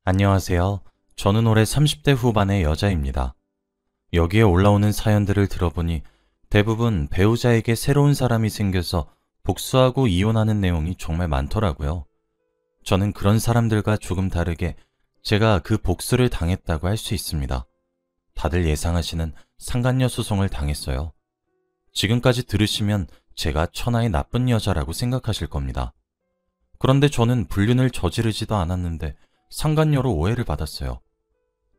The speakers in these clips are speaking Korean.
안녕하세요. 저는 올해 30대 후반의 여자입니다. 여기에 올라오는 사연들을 들어보니 대부분 배우자에게 새로운 사람이 생겨서 복수하고 이혼하는 내용이 정말 많더라고요. 저는 그런 사람들과 조금 다르게 제가 그 복수를 당했다고 할 수 있습니다. 다들 예상하시는 상간녀 소송을 당했어요. 지금까지 들으시면 제가 천하의 나쁜 여자라고 생각하실 겁니다. 그런데 저는 불륜을 저지르지도 않았는데 상간녀로 오해를 받았어요.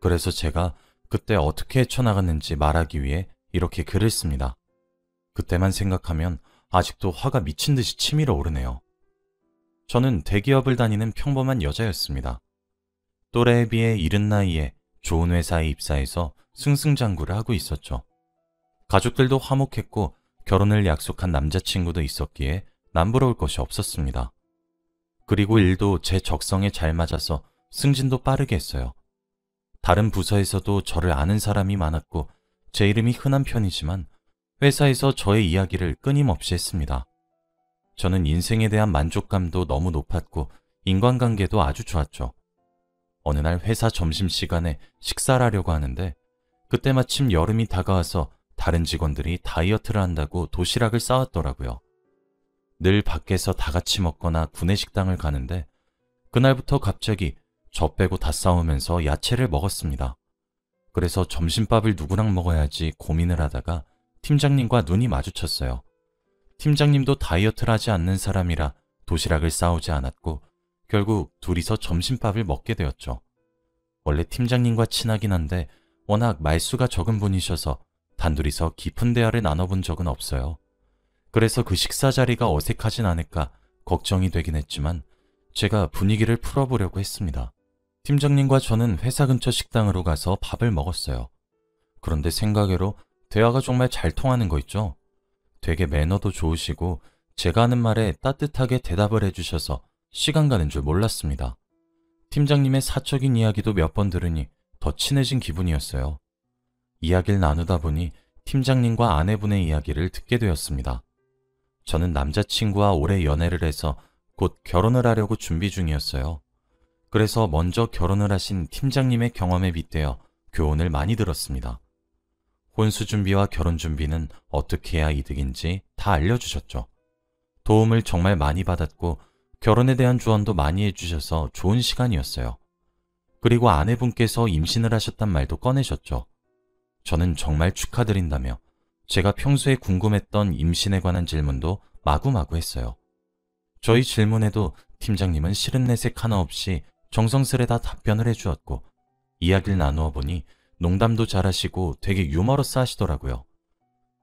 그래서 제가 그때 어떻게 헤쳐나갔는지 말하기 위해 이렇게 글을 씁니다. 그때만 생각하면 아직도 화가 미친 듯이 치밀어 오르네요. 저는 대기업을 다니는 평범한 여자였습니다. 또래에 비해 이른 나이에 좋은 회사에 입사해서 승승장구를 하고 있었죠. 가족들도 화목했고 결혼을 약속한 남자친구도 있었기에 남부러울 것이 없었습니다. 그리고 일도 제 적성에 잘 맞아서 승진도 빠르게 했어요. 다른 부서에서도 저를 아는 사람이 많았고 제 이름이 흔한 편이지만 회사에서 저의 이야기를 끊임없이 했습니다. 저는 인생에 대한 만족감도 너무 높았고 인간관계도 아주 좋았죠. 어느 날 회사 점심시간에 식사를 하려고 하는데 그때 마침 여름이 다가와서 다른 직원들이 다이어트를 한다고 도시락을 싸왔더라고요. 늘 밖에서 다 같이 먹거나 구내식당을 가는데 그날부터 갑자기 저 빼고 다 싸우면서 야채를 먹었습니다. 그래서 점심밥을 누구랑 먹어야지 고민을 하다가 팀장님과 눈이 마주쳤어요. 팀장님도 다이어트를 하지 않는 사람이라 도시락을 싸오지 않았고 결국 둘이서 점심밥을 먹게 되었죠. 원래 팀장님과 친하긴 한데 워낙 말수가 적은 분이셔서 단둘이서 깊은 대화를 나눠본 적은 없어요. 그래서 그 식사 자리가 어색하진 않을까 걱정이 되긴 했지만 제가 분위기를 풀어보려고 했습니다. 팀장님과 저는 회사 근처 식당으로 가서 밥을 먹었어요. 그런데 생각외로 대화가 정말 잘 통하는 거 있죠? 되게 매너도 좋으시고 제가 하는 말에 따뜻하게 대답을 해주셔서 시간 가는 줄 몰랐습니다. 팀장님의 사적인 이야기도 몇 번 들으니 더 친해진 기분이었어요. 이야기를 나누다 보니 팀장님과 아내분의 이야기를 듣게 되었습니다. 저는 남자친구와 오래 연애를 해서 곧 결혼을 하려고 준비 중이었어요. 그래서 먼저 결혼을 하신 팀장님의 경험에 빗대어 교훈을 많이 들었습니다. 혼수 준비와 결혼 준비는 어떻게 해야 이득인지 다 알려주셨죠. 도움을 정말 많이 받았고 결혼에 대한 조언도 많이 해주셔서 좋은 시간이었어요. 그리고 아내분께서 임신을 하셨단 말도 꺼내셨죠. 저는 정말 축하드린다며 제가 평소에 궁금했던 임신에 관한 질문도 마구마구 했어요. 저희 질문에도 팀장님은 싫은 내색 하나 없이 정성스레 다 답변을 해주었고 이야기를 나누어 보니 농담도 잘하시고 되게 유머러스 하시더라고요.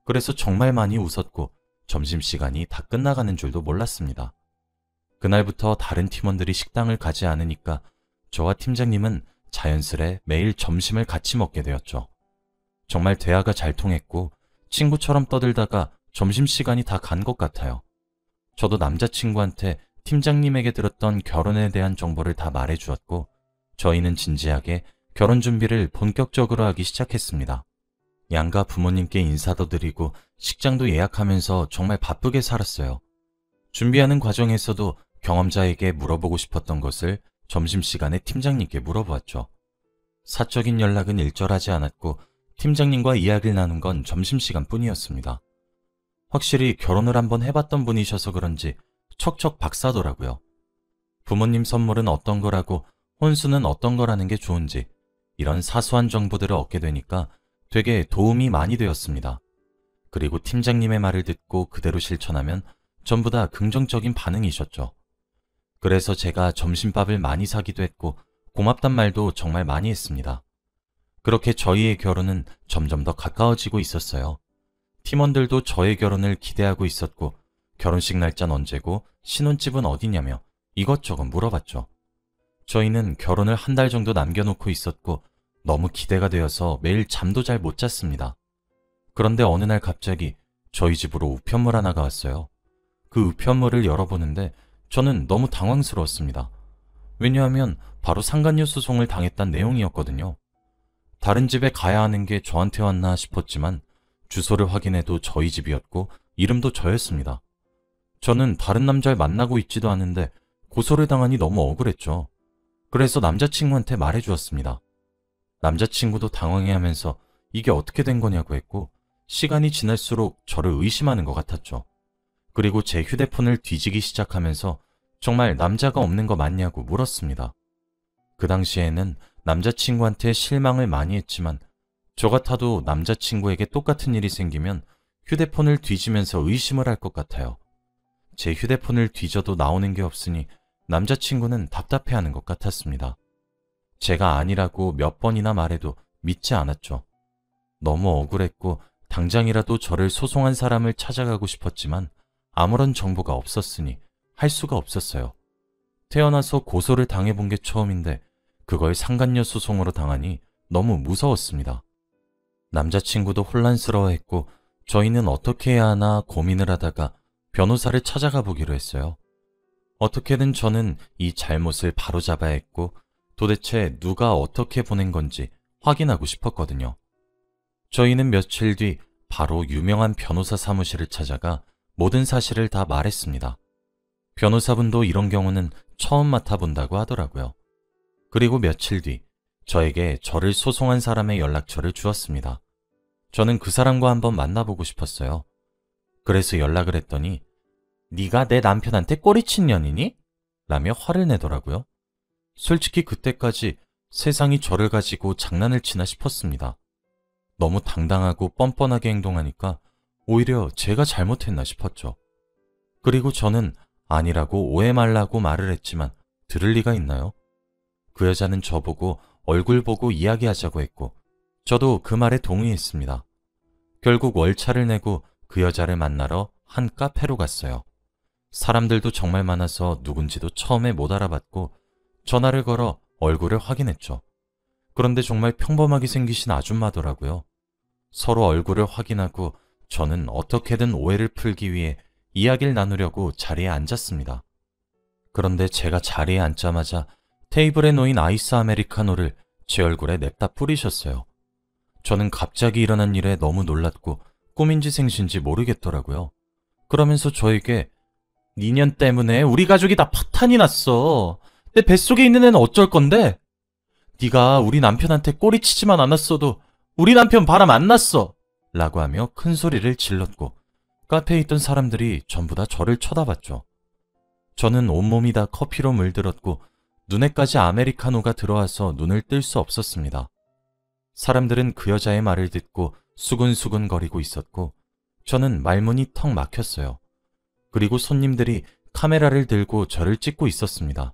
그래서 정말 많이 웃었고 점심시간이 다 끝나가는 줄도 몰랐습니다. 그날부터 다른 팀원들이 식당을 가지 않으니까 저와 팀장님은 자연스레 매일 점심을 같이 먹게 되었죠. 정말 대화가 잘 통했고 친구처럼 떠들다가 점심시간이 다 간 것 같아요. 저도 남자친구한테 팀장님에게 들었던 결혼에 대한 정보를 다 말해주었고 저희는 진지하게 결혼 준비를 본격적으로 하기 시작했습니다. 양가 부모님께 인사도 드리고 식장도 예약하면서 정말 바쁘게 살았어요. 준비하는 과정에서도 경험자에게 물어보고 싶었던 것을 점심시간에 팀장님께 물어보았죠. 사적인 연락은 일절하지 않았고 팀장님과 이야기를 나눈 건 점심시간 뿐이었습니다. 확실히 결혼을 한번 해봤던 분이셔서 그런지 척척 박사더라고요. 부모님 선물은 어떤 거라고 혼수는 어떤 거라는 게 좋은지 이런 사소한 정보들을 얻게 되니까 되게 도움이 많이 되었습니다. 그리고 팀장님의 말을 듣고 그대로 실천하면 전부 다 긍정적인 반응이셨죠. 그래서 제가 점심밥을 많이 사기도 했고 고맙단 말도 정말 많이 했습니다. 그렇게 저희의 결혼은 점점 더 가까워지고 있었어요. 팀원들도 저의 결혼을 기대하고 있었고 결혼식 날짜는 언제고 신혼집은 어디냐며 이것저것 물어봤죠. 저희는 결혼을 한 달 정도 남겨놓고 있었고 너무 기대가 되어서 매일 잠도 잘 못 잤습니다. 그런데 어느 날 갑자기 저희 집으로 우편물 하나가 왔어요. 그 우편물을 열어보는데 저는 너무 당황스러웠습니다. 왜냐하면 바로 상간녀 소송을 당했단 내용이었거든요. 다른 집에 가야 하는 게 저한테 왔나 싶었지만 주소를 확인해도 저희 집이었고 이름도 저였습니다. 저는 다른 남자를 만나고 있지도 않은데 고소를 당하니 너무 억울했죠. 그래서 남자친구한테 말해주었습니다. 남자친구도 당황해하면서 이게 어떻게 된 거냐고 했고 시간이 지날수록 저를 의심하는 것 같았죠. 그리고 제 휴대폰을 뒤지기 시작하면서 정말 남자가 없는 거 맞냐고 물었습니다. 그 당시에는 남자친구한테 실망을 많이 했지만 저 같아도 남자친구에게 똑같은 일이 생기면 휴대폰을 뒤지면서 의심을 할 것 같아요. 제 휴대폰을 뒤져도 나오는 게 없으니 남자친구는 답답해하는 것 같았습니다. 제가 아니라고 몇 번이나 말해도 믿지 않았죠. 너무 억울했고 당장이라도 저를 소송한 사람을 찾아가고 싶었지만 아무런 정보가 없었으니 할 수가 없었어요. 태어나서 고소를 당해본 게 처음인데 그걸 상간녀 소송으로 당하니 너무 무서웠습니다. 남자친구도 혼란스러워했고 저희는 어떻게 해야 하나 고민을 하다가 변호사를 찾아가 보기로 했어요. 어떻게든 저는 이 잘못을 바로잡아야 했고 도대체 누가 어떻게 보낸 건지 확인하고 싶었거든요. 저희는 며칠 뒤 바로 유명한 변호사 사무실을 찾아가 모든 사실을 다 말했습니다. 변호사분도 이런 경우는 처음 맡아본다고 하더라고요. 그리고 며칠 뒤 저에게 저를 소송한 사람의 연락처를 주었습니다. 저는 그 사람과 한번 만나보고 싶었어요. 그래서 연락을 했더니 네가 내 남편한테 꼬리친 년이니? 라며 화를 내더라고요. 솔직히 그때까지 세상이 저를 가지고 장난을 치나 싶었습니다. 너무 당당하고 뻔뻔하게 행동하니까 오히려 제가 잘못했나 싶었죠. 그리고 저는 아니라고 오해 말라고 말을 했지만 들을 리가 있나요? 그 여자는 저보고 얼굴 보고 이야기하자고 했고 저도 그 말에 동의했습니다. 결국 월차를 내고 그 여자를 만나러 한 카페로 갔어요. 사람들도 정말 많아서 누군지도 처음에 못 알아봤고 전화를 걸어 얼굴을 확인했죠. 그런데 정말 평범하게 생기신 아줌마더라고요. 서로 얼굴을 확인하고 저는 어떻게든 오해를 풀기 위해 이야기를 나누려고 자리에 앉았습니다. 그런데 제가 자리에 앉자마자 테이블에 놓인 아이스 아메리카노를 제 얼굴에 냅다 뿌리셨어요. 저는 갑자기 일어난 일에 너무 놀랐고 꿈인지 생신지 모르겠더라고요. 그러면서 저에게 니년 때문에 우리 가족이 다 파탄이 났어. 내 뱃속에 있는 애는 어쩔 건데? 네가 우리 남편한테 꼬리치지만 않았어도 우리 남편 바람 안 났어. 라고 하며 큰 소리를 질렀고 카페에 있던 사람들이 전부 다 저를 쳐다봤죠. 저는 온몸이 다 커피로 물들었고 눈에까지 아메리카노가 들어와서 눈을 뜰 수 없었습니다. 사람들은 그 여자의 말을 듣고 수근수근 거리고 있었고 저는 말문이 턱 막혔어요. 그리고 손님들이 카메라를 들고 저를 찍고 있었습니다.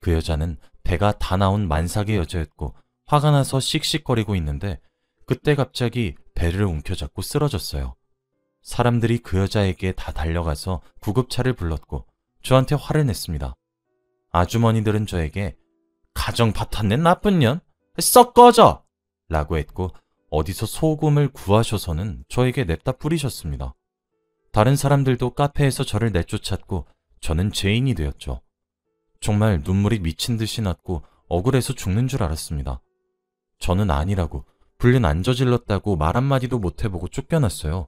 그 여자는 배가 다 나온 만삭의 여자였고 화가 나서 씩씩거리고 있는데 그때 갑자기 배를 움켜잡고 쓰러졌어요. 사람들이 그 여자에게 다 달려가서 구급차를 불렀고 저한테 화를 냈습니다. 아주머니들은 저에게 가정 파탄낸 나쁜 년? 썩 꺼져! 라고 했고 어디서 소금을 구하셔서는 저에게 냅다 뿌리셨습니다. 다른 사람들도 카페에서 저를 내쫓았고 저는 죄인이 되었죠. 정말 눈물이 미친 듯이 났고 억울해서 죽는 줄 알았습니다. 저는 아니라고 불륜 안 저질렀다고 말 한마디도 못해보고 쫓겨났어요.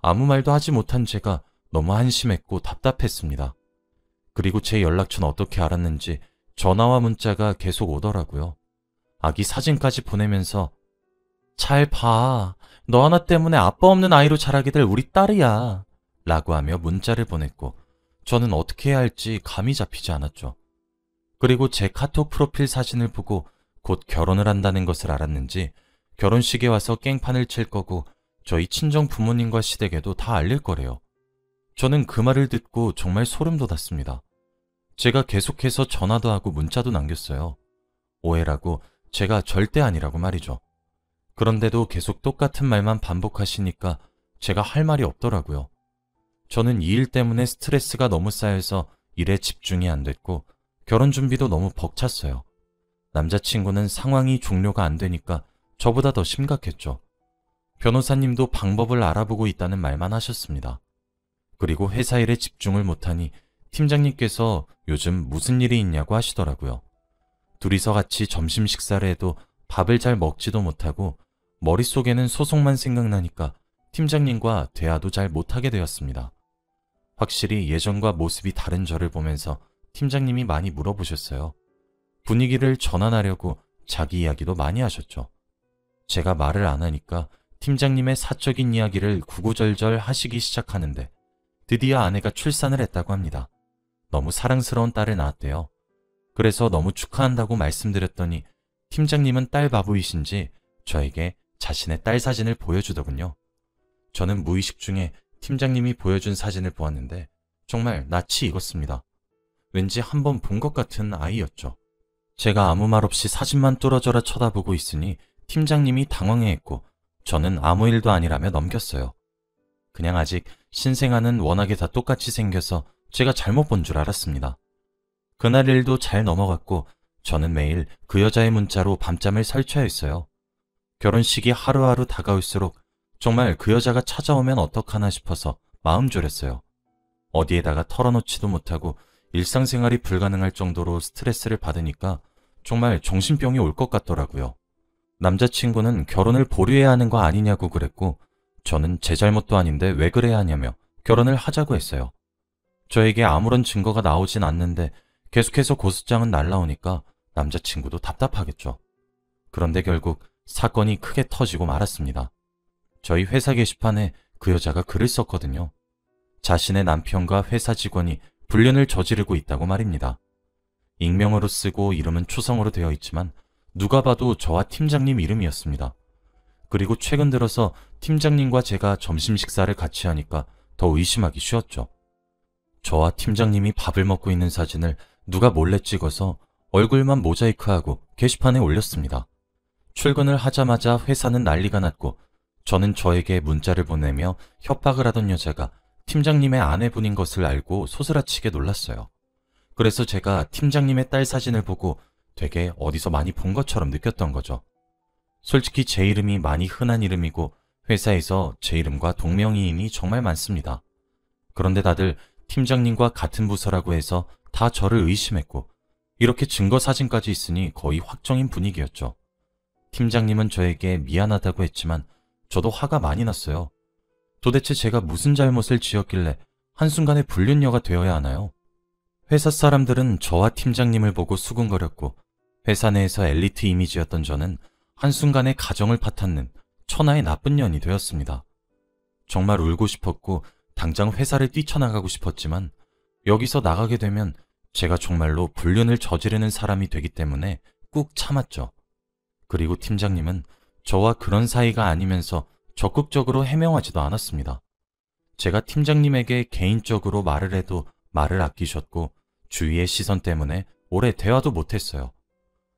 아무 말도 하지 못한 제가 너무 한심했고 답답했습니다. 그리고 제 연락처는 어떻게 알았는지 전화와 문자가 계속 오더라고요. 아기 사진까지 보내면서 잘 봐. 너 하나 때문에 아빠 없는 아이로 자라게 될 우리 딸이야. 라고 하며 문자를 보냈고 저는 어떻게 해야 할지 감이 잡히지 않았죠. 그리고 제 카톡 프로필 사진을 보고 곧 결혼을 한다는 것을 알았는지 결혼식에 와서 깽판을 칠 거고 저희 친정 부모님과 시댁에도 다 알릴 거래요. 저는 그 말을 듣고 정말 소름 돋았습니다. 제가 계속해서 전화도 하고 문자도 남겼어요. 오해라고 제가 절대 아니라고 말이죠. 그런데도 계속 똑같은 말만 반복하시니까 제가 할 말이 없더라고요. 저는 이 일 때문에 스트레스가 너무 쌓여서 일에 집중이 안 됐고 결혼 준비도 너무 벅찼어요. 남자친구는 상황이 종료가 안 되니까 저보다 더 심각했죠. 변호사님도 방법을 알아보고 있다는 말만 하셨습니다. 그리고 회사 일에 집중을 못하니 팀장님께서 요즘 무슨 일이 있냐고 하시더라고요. 둘이서 같이 점심 식사를 해도 밥을 잘 먹지도 못하고 머릿속에는 소송만 생각나니까 팀장님과 대화도 잘 못하게 되었습니다. 확실히 예전과 모습이 다른 저를 보면서 팀장님이 많이 물어보셨어요. 분위기를 전환하려고 자기 이야기도 많이 하셨죠. 제가 말을 안 하니까 팀장님의 사적인 이야기를 구구절절 하시기 시작하는데 드디어 아내가 출산을 했다고 합니다. 너무 사랑스러운 딸을 낳았대요. 그래서 너무 축하한다고 말씀드렸더니 팀장님은 딸 바보이신지 저에게 자신의 딸 사진을 보여주더군요. 저는 무의식 중에 팀장님이 보여준 사진을 보았는데 정말 낯이 익었습니다. 왠지 한번 본 것 같은 아이였죠. 제가 아무 말 없이 사진만 뚫어져라 쳐다보고 있으니 팀장님이 당황해했고 저는 아무 일도 아니라며 넘겼어요. 그냥 아직 신생아는 워낙에 다 똑같이 생겨서 제가 잘못 본 줄 알았습니다. 그날 일도 잘 넘어갔고 저는 매일 그 여자의 문자로 밤잠을 설쳐야 했어요. 결혼식이 하루하루 다가올수록 정말 그 여자가 찾아오면 어떡하나 싶어서 마음 졸였어요. 어디에다가 털어놓지도 못하고 일상생활이 불가능할 정도로 스트레스를 받으니까 정말 정신병이 올 것 같더라고요. 남자친구는 결혼을 보류해야 하는 거 아니냐고 그랬고 저는 제 잘못도 아닌데 왜 그래야 하냐며 결혼을 하자고 했어요. 저에게 아무런 증거가 나오진 않는데 계속해서 고소장은 날라오니까 남자친구도 답답하겠죠. 그런데 결국 사건이 크게 터지고 말았습니다. 저희 회사 게시판에 그 여자가 글을 썼거든요. 자신의 남편과 회사 직원이 불륜을 저지르고 있다고 말입니다. 익명으로 쓰고 이름은 초성으로 되어 있지만 누가 봐도 저와 팀장님 이름이었습니다. 그리고 최근 들어서 팀장님과 제가 점심 식사를 같이 하니까 더 의심하기 쉬웠죠. 저와 팀장님이 밥을 먹고 있는 사진을 누가 몰래 찍어서 얼굴만 모자이크하고 게시판에 올렸습니다. 출근을 하자마자 회사는 난리가 났고 저는 저에게 문자를 보내며 협박을 하던 여자가 팀장님의 아내분인 것을 알고 소스라치게 놀랐어요. 그래서 제가 팀장님의 딸 사진을 보고 되게 어디서 많이 본 것처럼 느꼈던 거죠. 솔직히 제 이름이 많이 흔한 이름이고 회사에서 제 이름과 동명이인이 정말 많습니다. 그런데 다들 팀장님과 같은 부서라고 해서 다 저를 의심했고 이렇게 증거 사진까지 있으니 거의 확정인 분위기였죠. 팀장님은 저에게 미안하다고 했지만 저도 화가 많이 났어요. 도대체 제가 무슨 잘못을 지었길래 한순간에 불륜녀가 되어야 하나요? 회사 사람들은 저와 팀장님을 보고 수군거렸고 회사 내에서 엘리트 이미지였던 저는 한순간에 가정을 파탄낸 천하의 나쁜 년이 되었습니다. 정말 울고 싶었고 당장 회사를 뛰쳐나가고 싶었지만 여기서 나가게 되면 제가 정말로 불륜을 저지르는 사람이 되기 때문에 꾹 참았죠. 그리고 팀장님은 저와 그런 사이가 아니면서 적극적으로 해명하지도 않았습니다. 제가 팀장님에게 개인적으로 말을 해도 말을 아끼셨고 주위의 시선 때문에 오래 대화도 못했어요.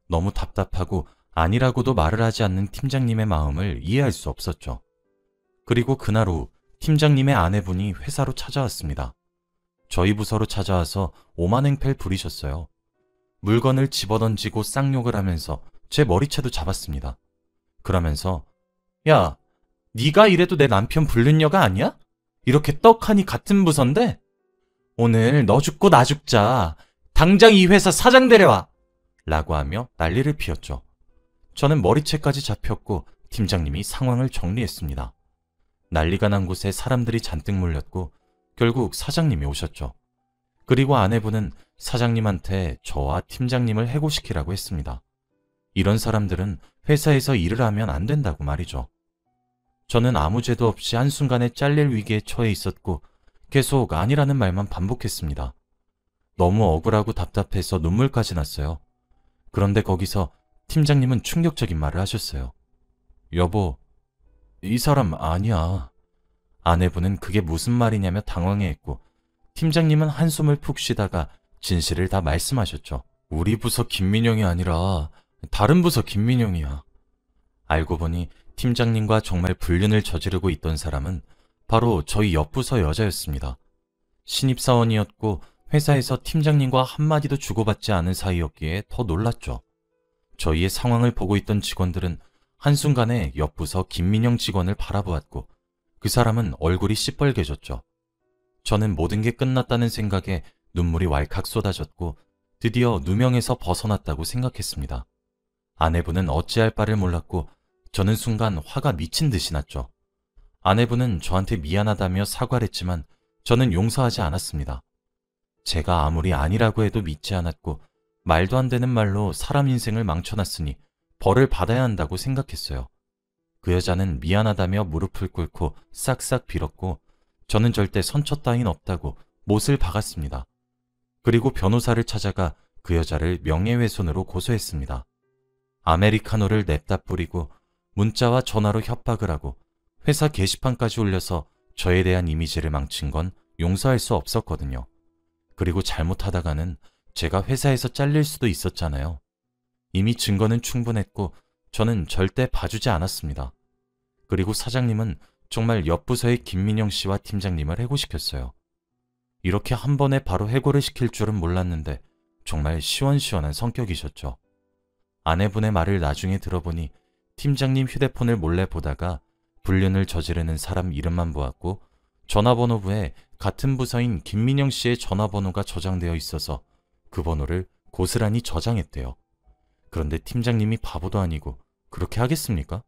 너무 답답하고 아니라고도 말을 하지 않는 팀장님의 마음을 이해할 수 없었죠. 그리고 그날 후 팀장님의 아내분이 회사로 찾아왔습니다. 저희 부서로 찾아와서 오만행패를 부리셨어요. 물건을 집어던지고 쌍욕을 하면서 제 머리채도 잡았습니다. 그러면서 야, 네가 이래도 내 남편 불륜녀가 아니야? 이렇게 떡하니 같은 부서인데? 오늘 너 죽고 나 죽자. 당장 이 회사 사장 데려와! 라고 하며 난리를 피웠죠. 저는 머리채까지 잡혔고 팀장님이 상황을 정리했습니다. 난리가 난 곳에 사람들이 잔뜩 몰렸고 결국 사장님이 오셨죠. 그리고 아내분은 사장님한테 저와 팀장님을 해고시키라고 했습니다. 이런 사람들은 회사에서 일을 하면 안 된다고 말이죠. 저는 아무 죄도 없이 한순간에 잘릴 위기에 처해 있었고 계속 아니라는 말만 반복했습니다. 너무 억울하고 답답해서 눈물까지 났어요. 그런데 거기서 팀장님은 충격적인 말을 하셨어요. 여보, 이 사람 아니야. 아내분은 그게 무슨 말이냐며 당황해했고 팀장님은 한숨을 푹 쉬다가 진실을 다 말씀하셨죠. 우리 부서 김민영이 아니라 다른 부서 김민영이야. 알고 보니 팀장님과 정말 불륜을 저지르고 있던 사람은 바로 저희 옆부서 여자였습니다. 신입사원이었고 회사에서 팀장님과 한마디도 주고받지 않은 사이였기에 더 놀랐죠. 저희의 상황을 보고 있던 직원들은 한순간에 옆부서 김민영 직원을 바라보았고 그 사람은 얼굴이 시뻘개졌죠. 저는 모든 게 끝났다는 생각에 눈물이 왈칵 쏟아졌고 드디어 누명에서 벗어났다고 생각했습니다. 아내분은 어찌할 바를 몰랐고 저는 순간 화가 미친 듯이 났죠. 아내분은 저한테 미안하다며 사과를 했지만 저는 용서하지 않았습니다. 제가 아무리 아니라고 해도 믿지 않았고 말도 안 되는 말로 사람 인생을 망쳐놨으니 벌을 받아야 한다고 생각했어요. 그 여자는 미안하다며 무릎을 꿇고 싹싹 빌었고 저는 절대 선처 따윈 없다고 못을 박았습니다. 그리고 변호사를 찾아가 그 여자를 명예훼손으로 고소했습니다. 아메리카노를 냅다 뿌리고 문자와 전화로 협박을 하고 회사 게시판까지 올려서 저에 대한 이미지를 망친 건 용서할 수 없었거든요. 그리고 잘못하다가는 제가 회사에서 잘릴 수도 있었잖아요. 이미 증거는 충분했고 저는 절대 봐주지 않았습니다. 그리고 사장님은 정말 옆 부서의 김민영 씨와 팀장님을 해고시켰어요. 이렇게 한 번에 바로 해고를 시킬 줄은 몰랐는데 정말 시원시원한 성격이셨죠. 아내분의 말을 나중에 들어보니 팀장님 휴대폰을 몰래 보다가 불륜을 저지르는 사람 이름만 보았고 전화번호부에 같은 부서인 김민영 씨의 전화번호가 저장되어 있어서 그 번호를 고스란히 저장했대요. 그런데 팀장님이 바보도 아니고 그렇게 하겠습니까?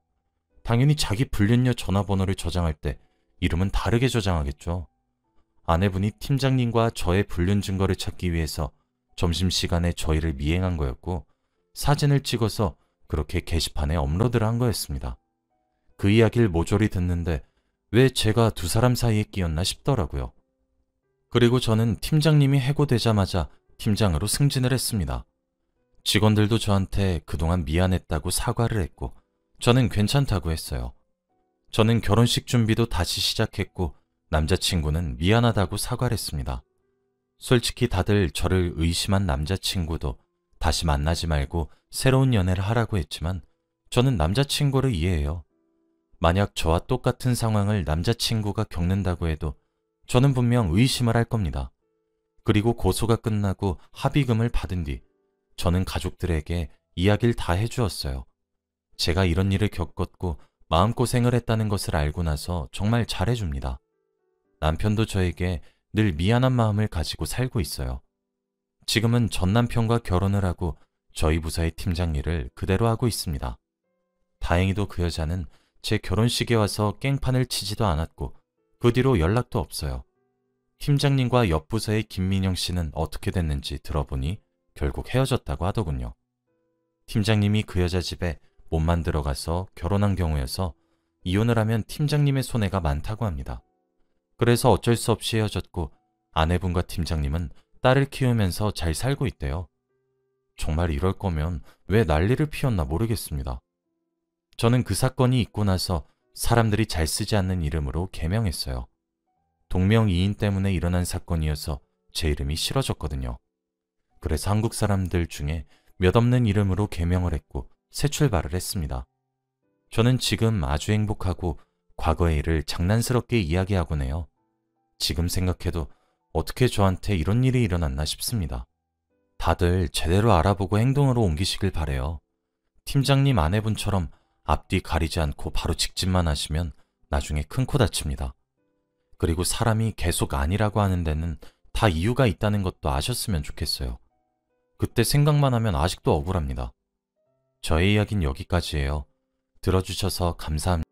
당연히 자기 불륜녀 전화번호를 저장할 때 이름은 다르게 저장하겠죠. 아내분이 팀장님과 저의 불륜 증거를 찾기 위해서 점심시간에 저희를 미행한 거였고 사진을 찍어서 그렇게 게시판에 업로드를 한 거였습니다. 그 이야기를 모조리 듣는데 왜 제가 두 사람 사이에 끼었나 싶더라고요. 그리고 저는 팀장님이 해고되자마자 팀장으로 승진을 했습니다. 직원들도 저한테 그동안 미안했다고 사과를 했고 저는 괜찮다고 했어요. 저는 결혼식 준비도 다시 시작했고 남자친구는 미안하다고 사과를 했습니다. 솔직히 다들 저를 의심한 남자친구도 다시 만나지 말고 새로운 연애를 하라고 했지만 저는 남자친구를 이해해요. 만약 저와 똑같은 상황을 남자친구가 겪는다고 해도 저는 분명 의심을 할 겁니다. 그리고 고소가 끝나고 합의금을 받은 뒤 저는 가족들에게 이야기를 다 해주었어요. 제가 이런 일을 겪었고 마음고생을 했다는 것을 알고 나서 정말 잘해줍니다. 남편도 저에게 늘 미안한 마음을 가지고 살고 있어요. 지금은 전 남편과 결혼을 하고 저희 부서의 팀장 일을 그대로 하고 있습니다. 다행히도 그 여자는 제 결혼식에 와서 깽판을 치지도 않았고 그 뒤로 연락도 없어요. 팀장님과 옆 부서의 김민영 씨는 어떻게 됐는지 들어보니 결국 헤어졌다고 하더군요. 팀장님이 그 여자 집에 몸만 들어가서 결혼한 경우여서 이혼을 하면 팀장님의 손해가 많다고 합니다. 그래서 어쩔 수 없이 헤어졌고 아내분과 팀장님은 딸을 키우면서 잘 살고 있대요. 정말 이럴 거면 왜 난리를 피웠나 모르겠습니다. 저는 그 사건이 있고 나서 사람들이 잘 쓰지 않는 이름으로 개명했어요. 동명이인 때문에 일어난 사건이어서 제 이름이 싫어졌거든요. 그래서 한국 사람들 중에 몇 없는 이름으로 개명을 했고 새 출발을 했습니다. 저는 지금 아주 행복하고 과거의 일을 장난스럽게 이야기하곤 해요. 지금 생각해도 어떻게 저한테 이런 일이 일어났나 싶습니다. 다들 제대로 알아보고 행동으로 옮기시길 바래요. 팀장님 아내분처럼 앞뒤 가리지 않고 바로 직진만 하시면 나중에 큰 코 다칩니다. 그리고 사람이 계속 아니라고 하는 데는 다 이유가 있다는 것도 아셨으면 좋겠어요. 그때 생각만 하면 아직도 억울합니다. 저의 이야기는 여기까지예요. 들어주셔서 감사합니다.